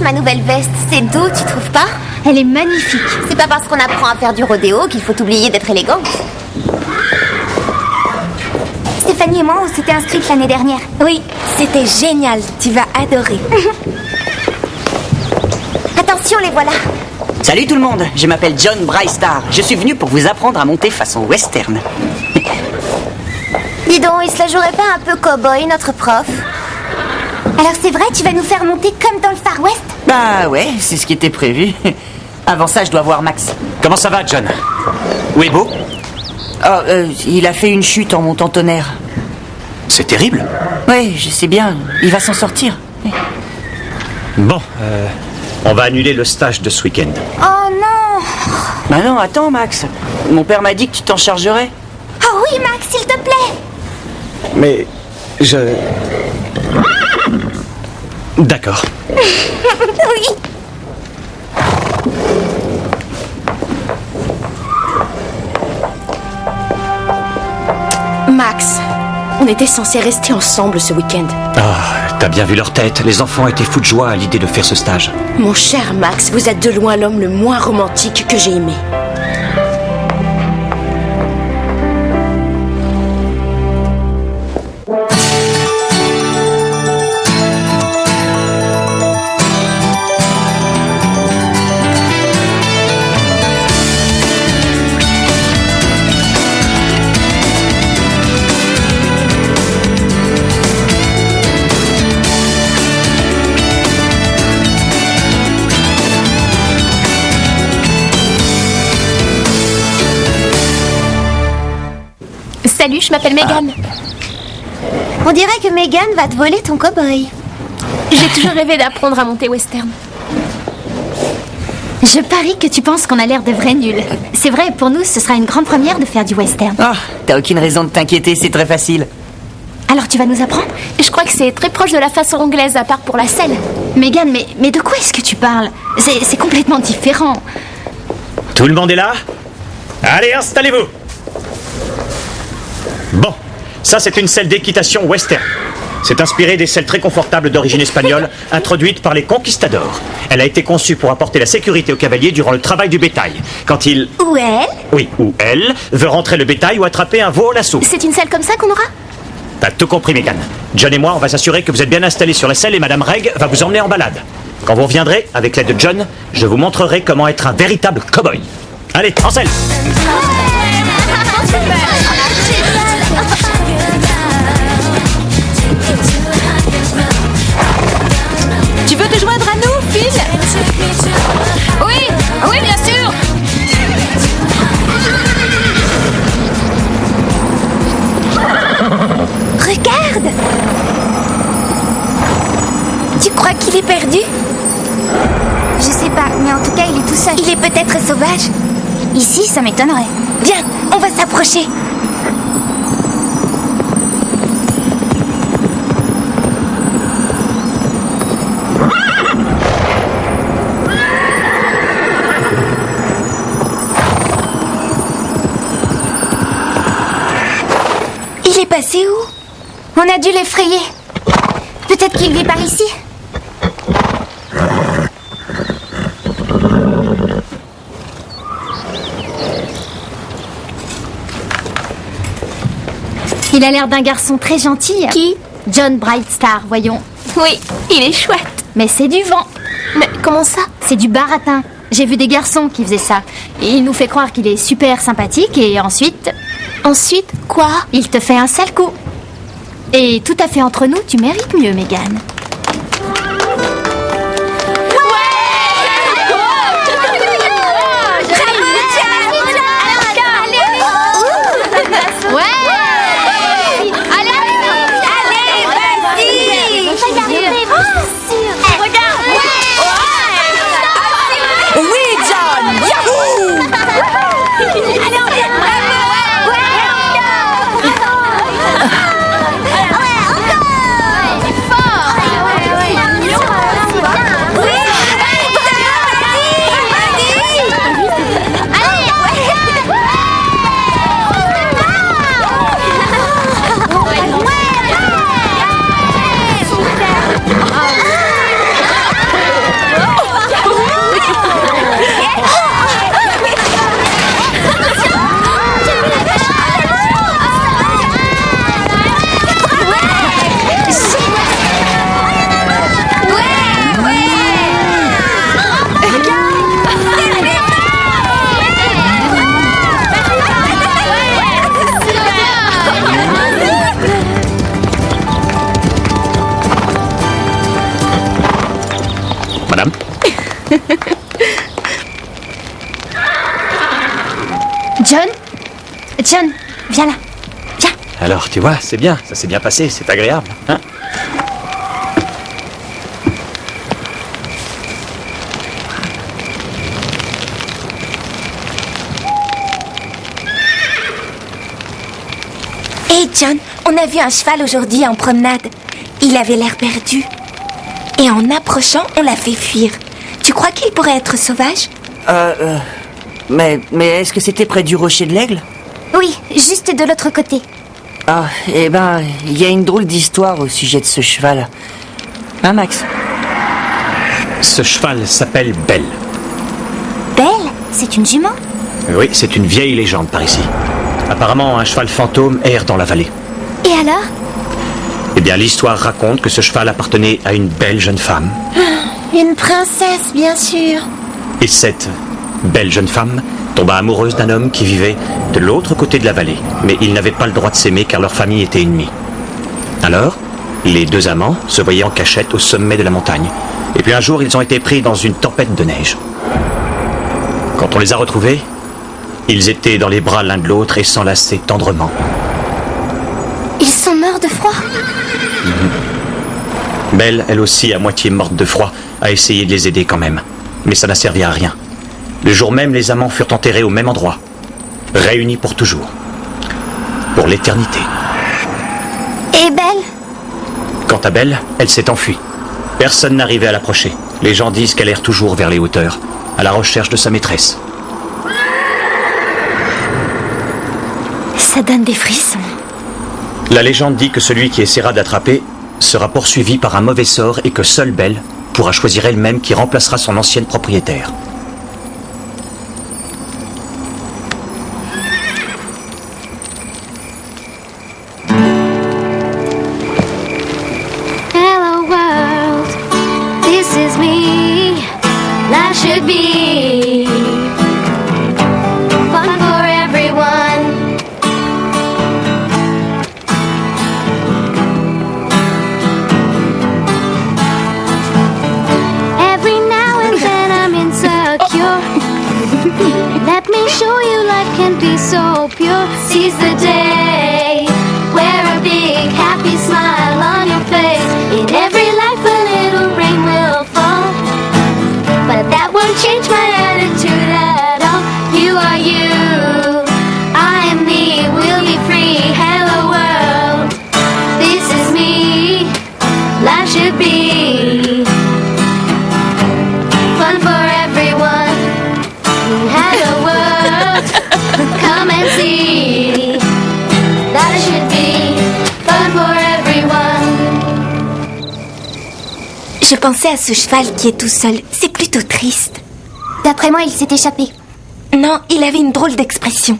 ma nouvelle veste. C'est doux, tu trouves pas? Elle est magnifique. C'est pas parce qu'on apprend à faire du rodéo qu'il faut oublier d'être élégante. Stéphanie et moi, on s'était inscrites l'année dernière. Oui, c'était génial. Tu vas adorer. Attention, les voilà. Salut tout le monde, je m'appelle John Brightstar. Je suis venu pour vous apprendre à monter façon western. Dis donc, il se la jouerait pas un peu cow-boy, notre prof? Alors c'est vrai, tu vas nous faire monter comme dans le Far West? Bah ouais, c'est ce qui était prévu. Avant ça, je dois voir Max. Comment ça va, John? Où est Beau? Oh, il a fait une chute en montant tonnerre. C'est terrible. Ouais, je sais bien, il va s'en sortir. Bon, on va annuler le stage de ce week-end. Oh non! Bah non, attends Max. Mon père m'a dit que tu t'en chargerais. Oh oui, Max, s'il te plaît! Mais je... D'accord. Oui! Max, on était censés rester ensemble ce week-end. Ah, t'as bien vu leur tête. Les enfants étaient fous de joie à l'idée de faire ce stage. Mon cher Max, vous êtes de loin l'homme le moins romantique que j'ai aimé. Salut, je m'appelle Megan. On dirait que Megan va te voler ton cow-boy. J'ai toujours rêvé d'apprendre à monter western. Je parie que tu penses qu'on a l'air de vrais nuls. C'est vrai, pour nous, ce sera une grande première de faire du western. Ah, t'as aucune raison de t'inquiéter, c'est très facile. Alors tu vas nous apprendre? Je crois que c'est très proche de la façon anglaise, à part pour la selle. Megan, mais de quoi est-ce que tu parles? C'est complètement différent. Tout le monde est là? Allez, installez-vous. Bon, ça c'est une selle d'équitation western. C'est inspiré des selles très confortables d'origine espagnole, introduites par les conquistadors. Elle a été conçue pour apporter la sécurité aux cavaliers durant le travail du bétail. Quand il... Ou elle? Oui, ou elle veut rentrer le bétail ou attraper un veau au lasso. C'est une selle comme ça qu'on aura? T'as tout compris, Megan. John et moi, on va s'assurer que vous êtes bien installés sur la selle et Madame Reg va vous emmener en balade. Quand vous reviendrez, avec l'aide de John, je vous montrerai comment être un véritable cow-boy. Allez, en selle! Tu veux te joindre à nous, Phil? Oui, oui, bien sûr. Regarde! Tu crois qu'il est perdu? Je sais pas, mais en tout cas, il est tout seul. Il est peut-être sauvage. Ici, ça m'étonnerait. Viens, on va s'approcher. Il est passé où? On a dû l'effrayer. Peut-être qu'il vit par ici. Il a l'air d'un garçon très gentil. Qui? John Brightstar, voyons. Oui, il est chouette. Mais c'est du vent. Mais comment ça? C'est du baratin. J'ai vu des garçons qui faisaient ça. Et il nous fait croire qu'il est super sympathique et ensuite... Ensuite, quoi? Il te fait un sale coup. Et tout à fait entre nous, tu mérites mieux, Megan. John, viens là. Viens. Alors, tu vois, c'est bien, ça s'est bien passé, c'est agréable, hein? Hé John, on a vu un cheval aujourd'hui en promenade. Il avait l'air perdu. Et en approchant, on l'a fait fuir. Tu crois qu'il pourrait être sauvage? Mais est-ce que c'était près du rocher de l'Aigle? Oui, juste de l'autre côté. Ah, eh ben, il y a une drôle d'histoire au sujet de ce cheval. Hein, Max? Ce cheval s'appelle Belle. Belle? C'est une jument? Oui, c'est une vieille légende par ici. Apparemment, un cheval fantôme erre dans la vallée. Et alors? Eh bien, l'histoire raconte que ce cheval appartenait à une belle jeune femme. Une princesse, bien sûr. Et cette belle jeune femme tomba amoureuse d'un homme qui vivait de l'autre côté de la vallée. Mais ils n'avaient pas le droit de s'aimer car leur famille était ennemie. Alors, les deux amants se voyaient en cachette au sommet de la montagne. Et puis un jour, ils ont été pris dans une tempête de neige. Quand on les a retrouvés, ils étaient dans les bras l'un de l'autre et s'enlaçaient tendrement. Ils sont morts de froid. Belle, elle aussi, à moitié morte de froid, a essayé de les aider quand même. Mais ça n'a servi à rien. Le jour même, les amants furent enterrés au même endroit. Réunis pour toujours. Pour l'éternité. Et Belle? Quant à Belle, elle s'est enfuie. Personne n'arrivait à l'approcher. Les gens disent qu'elle erre toujours vers les hauteurs, à la recherche de sa maîtresse. Ça donne des frissons. La légende dit que celui qui essaiera d'attraper sera poursuivi par un mauvais sort et que seule Belle pourra choisir elle-même qui remplacera son ancienne propriétaire. Hello world, this is me. Life should be fun for everyone. Every now and then I'm insecure. Let me show you life can be so pure. Seize the day, wear a big happy smile on your face. In every life a little rain will fall, but that won't change my attitude at all. You are you, I am me, we'll be free. Hello world, this is me. Life should be fun for everyone. Hello world, come and see. That should be fun for everyone. Je pensais à ce cheval qui est tout seul. C'est plutôt triste. D'après moi, il s'est échappé. Non, il avait une drôle d'expression.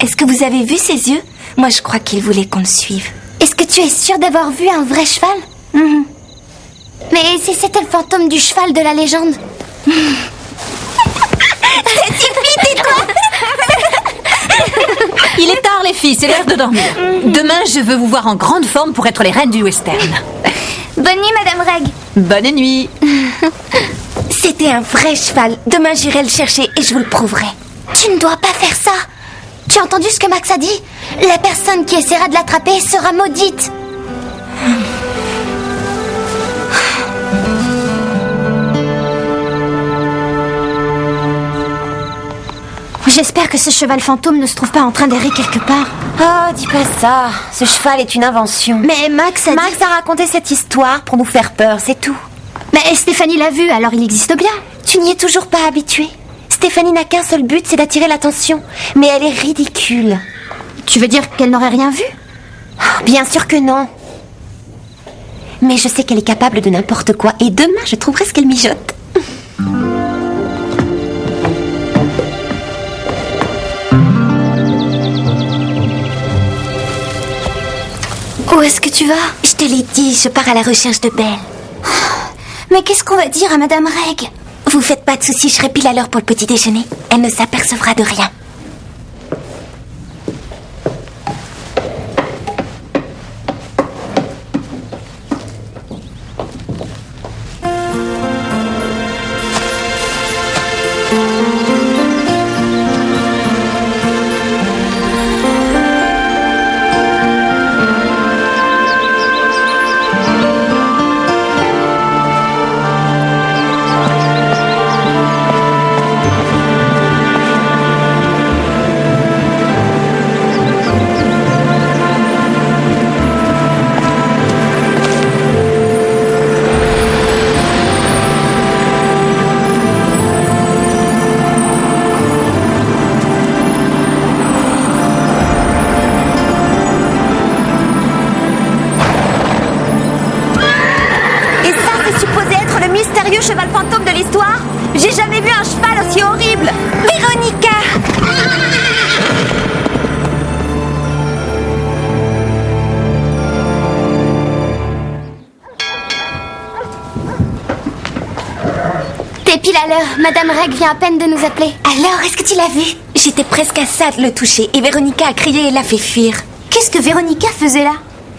Est-ce que vous avez vu ses yeux? Moi, je crois qu'il voulait qu'on le suive. Est-ce que tu es sûre d'avoir vu un vrai cheval? Mais si c'était le fantôme du cheval de la légende? Il est tard les filles, c'est l'heure de dormir. Demain, je veux vous voir en grande forme pour être les reines du western. Bonne nuit, Madame Reg. Bonne nuit. C'était un vrai cheval. Demain, j'irai le chercher et je vous le prouverai. Tu ne dois pas faire ça. Tu as entendu ce que Max a dit? La personne qui essaiera de l'attraper sera maudite. J'espère que ce cheval fantôme ne se trouve pas en train d'errer quelque part. Oh, dis pas ça. Ce cheval est une invention. Mais Max a dit... Max a raconté cette histoire pour nous faire peur, c'est tout. Mais Stéphanie l'a vu, alors il existe bien. Tu n'y es toujours pas habituée. Stéphanie n'a qu'un seul but, c'est d'attirer l'attention. Mais elle est ridicule. Tu veux dire qu'elle n'aurait rien vu? Bien sûr que non. Mais je sais qu'elle est capable de n'importe quoi. Et demain, je trouverai ce qu'elle mijote. Où est-ce que tu vas? Je te l'ai dit, je pars à la recherche de Belle. Mais qu'est-ce qu'on va dire à Madame Reg? Vous faites pas de soucis, je serai pile à l'heure pour le petit déjeuner. Elle ne s'apercevra de rien. vieux cheval fantôme de l'histoire? J'ai jamais vu un cheval aussi horrible. Véronica! T'es pile à l'heure. Madame Reg vient à peine de nous appeler. Alors, est-ce que tu l'as vu? J'étais presque à ça de le toucher et Véronica a crié et l'a fait fuir. Qu'est-ce que Véronica faisait là?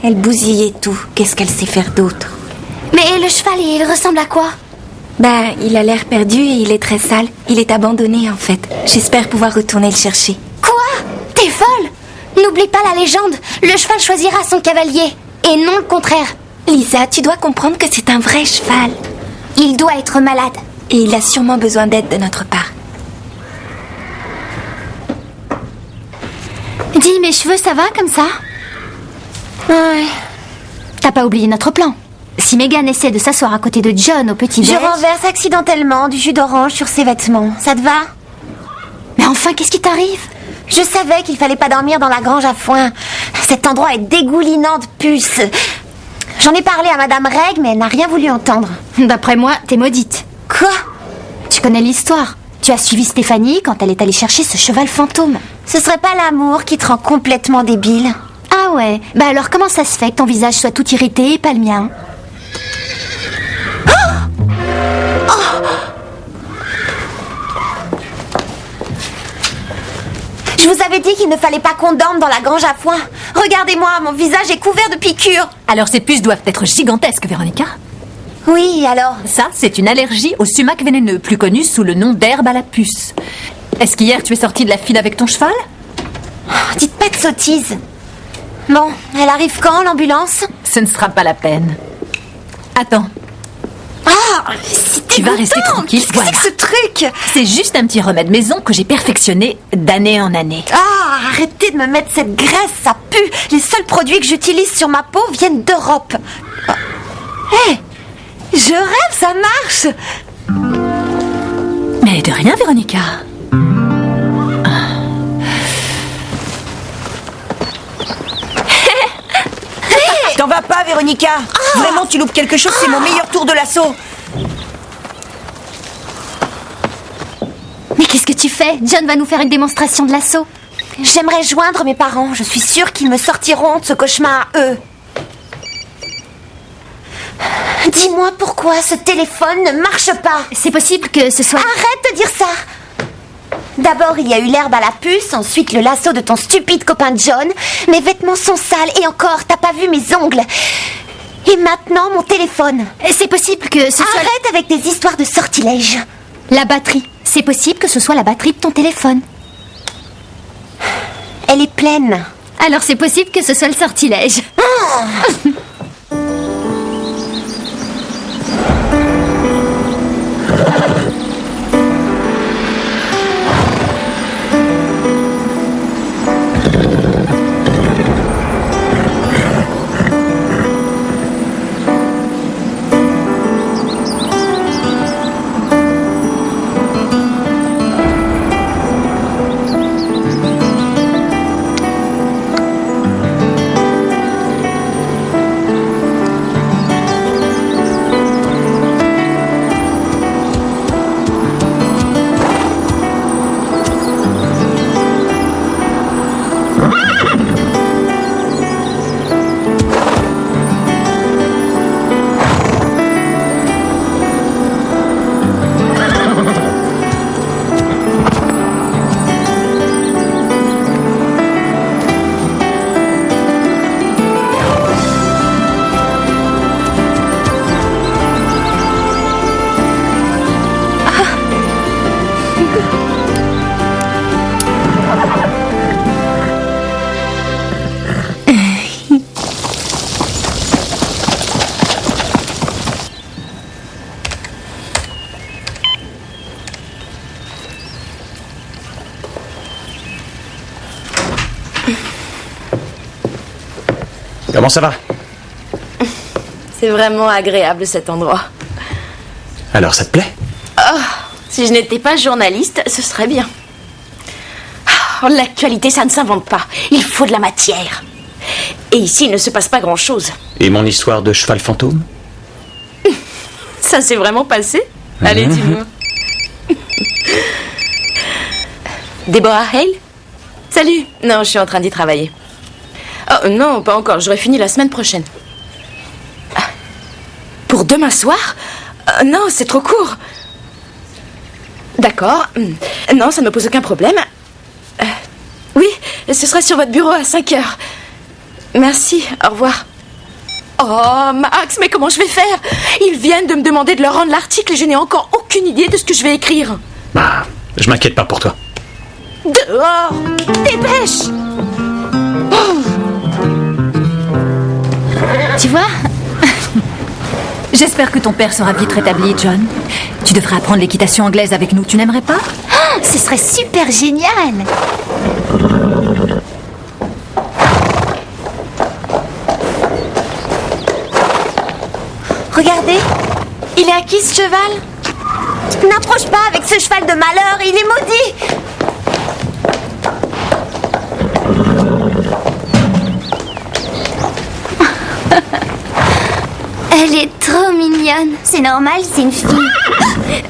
Elle bousillait tout. Qu'est-ce qu'elle sait faire d'autre? Mais le cheval, il ressemble à quoi? Ben, il a l'air perdu et il est très sale. Il est abandonné, en fait. J'espère pouvoir retourner le chercher. Quoi? T'es folle? N'oublie pas la légende. Le cheval choisira son cavalier. Et non le contraire. Lisa, tu dois comprendre que c'est un vrai cheval. Il doit être malade. Et il a sûrement besoin d'aide de notre part. Dis, mes cheveux, ça va comme ça? Ouais. T'as pas oublié notre plan? Si Megan essaie de s'asseoir à côté de John au petit-déj... Je renverse accidentellement du jus d'orange sur ses vêtements. Ça te va? Mais enfin, qu'est-ce qui t'arrive? Je savais qu'il fallait pas dormir dans la grange à foin. Cet endroit est dégoulinant de puces. J'en ai parlé à Madame Reg, mais elle n'a rien voulu entendre. D'après moi, t'es maudite. Quoi? Tu connais l'histoire. Tu as suivi Stéphanie quand elle est allée chercher ce cheval fantôme. Ce serait pas l'amour qui te rend complètement débile? Ah ouais? Bah alors comment ça se fait que ton visage soit tout irrité et pas le mien? Je vous avais dit qu'il ne fallait pas qu'on dorme dans la grange à foin. Regardez-moi, mon visage est couvert de piqûres. Alors ces puces doivent être gigantesques, Véronica. Oui, alors? Ça, c'est une allergie au sumac vénéneux, plus connu sous le nom d'herbe à la puce. Est-ce qu'hier tu es sortie de la file avec ton cheval? Dites pas de sottises. Bon, elle arrive quand, l'ambulance? Ce ne sera pas la peine. Attends, Ah, c'est tu vas rester dégoûtant. tranquille. Qu'est-ce que c'est que ce truc? C'est juste un petit remède maison que j'ai perfectionné d'année en année. Ah, arrêtez de me mettre cette graisse, ça pue. Les seuls produits que j'utilise sur ma peau viennent d'Europe. Hé, je rêve, ça marche. Mais de rien, Véronica. T'en vas pas, Véronica. Vraiment, tu loupes quelque chose, c'est mon meilleur tour de l'assaut. Mais qu'est-ce que tu fais? John va nous faire une démonstration de l'assaut. J'aimerais joindre mes parents. Je suis sûre qu'ils me sortiront de ce cauchemar à eux. Dis-moi pourquoi ce téléphone ne marche pas. C'est possible que ce soit... Arrête de dire ça. D'abord, il y a eu l'herbe à la puce, ensuite le lasso de ton stupide copain John. Mes vêtements sont sales et encore, t'as pas vu mes ongles. Et maintenant, mon téléphone. C'est possible que ce soit... Arrête avec des histoires de sortilèges. La batterie. C'est possible que ce soit la batterie de ton téléphone. Elle est pleine. Alors c'est possible que ce soit le sortilège. Comment ça va? C'est vraiment agréable cet endroit. Alors, ça te plaît? Si je n'étais pas journaliste, ce serait bien. L'actualité, ça ne s'invente pas. Il faut de la matière. Et ici, il ne se passe pas grand-chose. Et mon histoire de cheval fantôme? Ça s'est vraiment passé? Allez, dis-moi. Deborah Hale? Salut. Non, je suis en train d'y travailler. Oh non, pas encore. J'aurai fini la semaine prochaine. Ah. Pour demain soir? Non, c'est trop court. D'accord. Non, ça ne me pose aucun problème. Oui, ce sera sur votre bureau à 5 heures. Merci, au revoir. Oh, Max, mais comment je vais faire? Ils viennent de me demander de leur rendre l'article et je n'ai encore aucune idée de ce que je vais écrire. Bah, je m'inquiète pas pour toi. Dehors! Dépêche! Tu vois? J'espère que ton père sera vite rétabli, John. Tu devrais apprendre l'équitation anglaise avec nous, tu n'aimerais pas? Oh, ce serait super génial! Regardez, il est à qui ce cheval? N'approche pas avec ce cheval de malheur, il est maudit. Elle est trop mignonne. C'est normal, c'est une fille.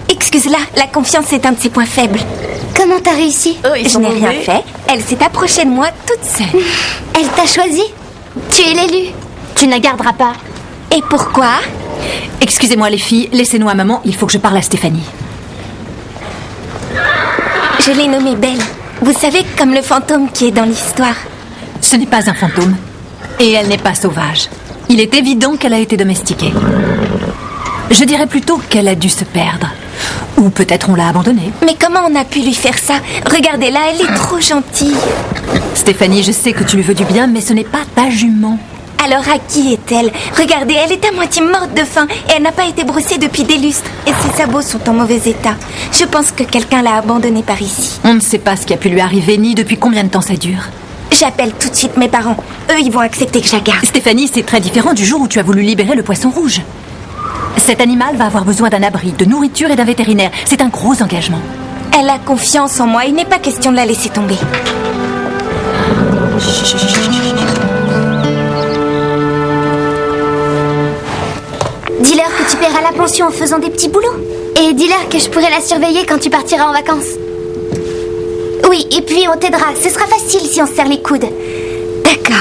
Excuse-la, la confiance est un de ses points faibles. Comment t'as réussi? Je n'ai rien fait. Elle s'est approchée de moi toute seule. Elle t'a choisi? Tu es l'élu. Tu ne la garderas pas. Et pourquoi? Excusez-moi les filles, laissez-nous un moment, il faut que je parle à Stéphanie. Je l'ai nommée Belle. Vous savez, comme le fantôme qui est dans l'histoire. Ce n'est pas un fantôme. Et elle n'est pas sauvage. Il est évident qu'elle a été domestiquée. Je dirais plutôt qu'elle a dû se perdre. Ou peut-être on l'a abandonnée. Mais comment on a pu lui faire ça? Regardez-la, elle est trop gentille. Stéphanie, je sais que tu lui veux du bien, mais ce n'est pas ta jument. Alors à qui est-elle? Regardez, elle est à moitié morte de faim et elle n'a pas été brossée depuis des lustres. Et ses sabots sont en mauvais état. Je pense que quelqu'un l'a abandonnée par ici. On ne sait pas ce qui a pu lui arriver, ni depuis combien de temps ça dure. J'appelle tout de suite mes parents. Eux, ils vont accepter que je la garde. Stéphanie, c'est très différent du jour où tu as voulu libérer le poisson rouge. Cet animal va avoir besoin d'un abri, de nourriture et d'un vétérinaire. C'est un gros engagement. Elle a confiance en moi. Il n'est pas question de la laisser tomber. Dis-leur que tu paieras la pension en faisant des petits boulots. Et dis-leur que je pourrai la surveiller quand tu partiras en vacances. Oui, et puis on t'aidera. Ce sera facile si on se serre les coudes. D'accord.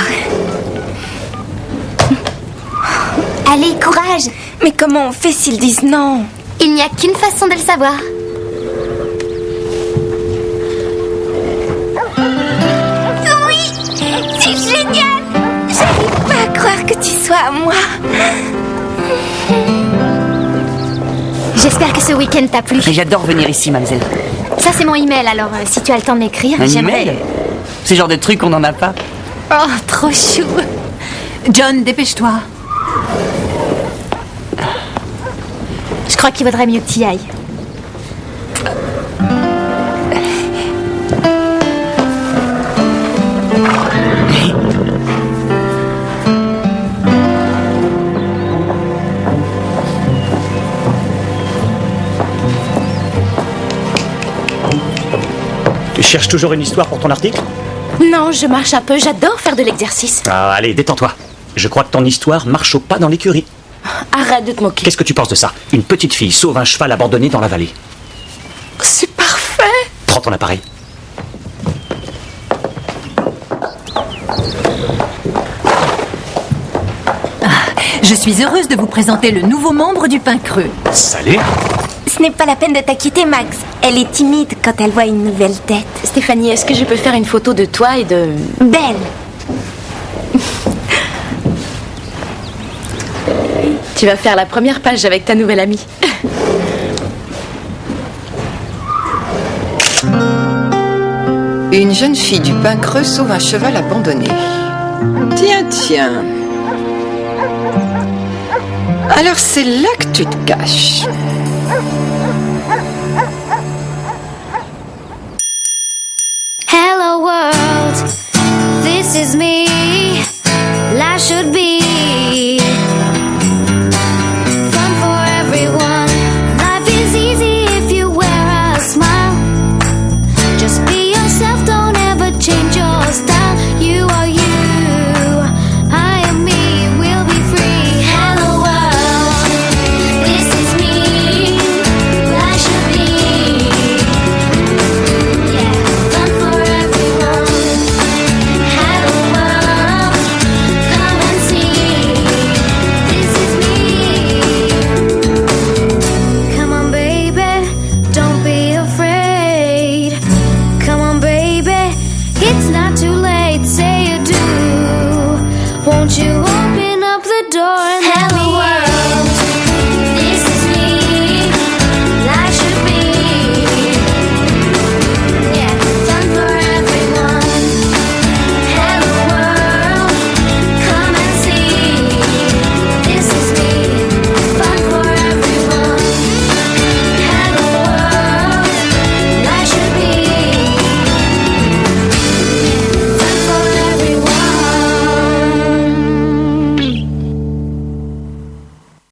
Allez, courage. Mais comment on fait s'ils disent non? Il n'y a qu'une façon de le savoir. Oui, c'est génial. J'arrive pas à croire que tu sois à moi. J'espère que ce week-end t'a plu. J'adore venir ici, mademoiselle. Ça, c'est mon email, alors si tu as le temps de m'écrire, Un j'aimerais... email? Ce genre de truc, on n'en a pas. Oh, trop chou. John, dépêche-toi. Je crois qu'il vaudrait mieux que tu y ailles. Tu cherches toujours une histoire pour ton article? Non, je marche un peu. J'adore faire de l'exercice. Ah, allez, détends-toi. Je crois que ton histoire marche au pas dans l'écurie. Arrête de te moquer. Qu'est-ce que tu penses de ça? Une petite fille sauve un cheval abandonné dans la vallée. C'est parfait. Prends ton appareil. Je suis heureuse de vous présenter le nouveau membre du Pain Creux. Salut. Ce n'est pas la peine de t'inquiéter, Max. Elle est timide quand elle voit une nouvelle tête. Stéphanie, est-ce que je peux faire une photo de toi et de... Belle. Tu vas faire la première page avec ta nouvelle amie. Une jeune fille du Pain Creux sauve un cheval abandonné. Tiens, tiens. Alors c'est là que tu te caches. Hello world, this is me. Life should be fun for everyone. Life is easy if you wear a smile. Just be yourself, don't ever change your style. You are you, I am me, we'll be free. Hello world, this is me. door and